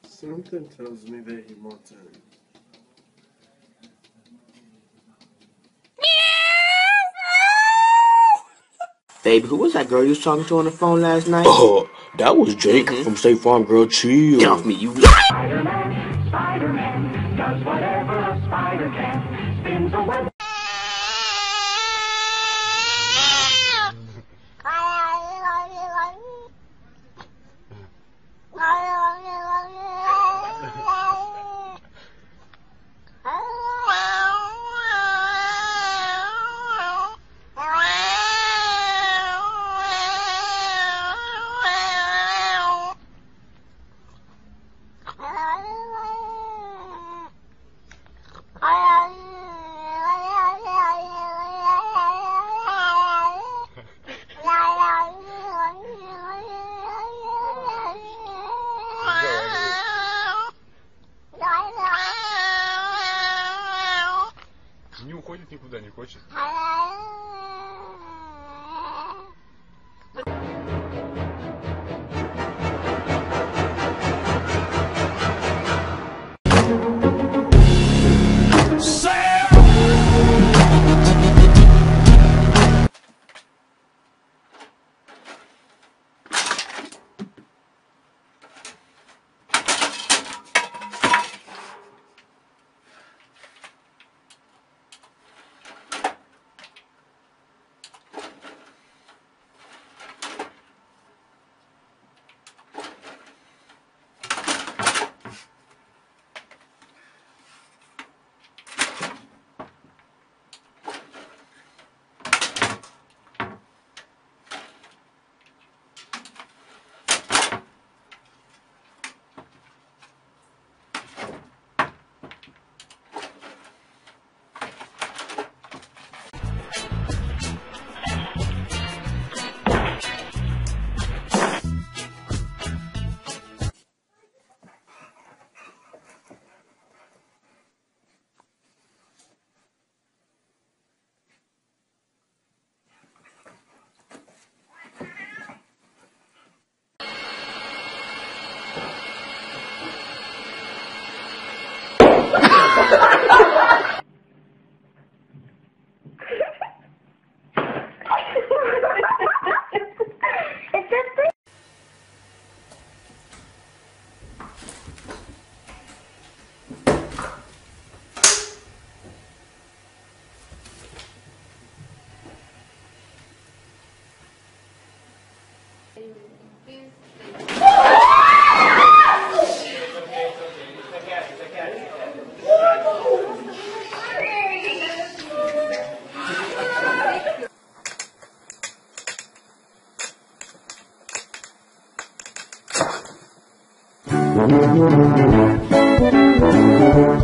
Something tells me that he wants it. Baby, who was that girl you was talking to on the phone last night? Oh, that was Jake from State Farm. Girl, chill. Get off me, you. Spider-Man, Spider-Man, does whatever a spider can. Spins a web. Не уходит никуда, не хочет.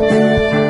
Thank you.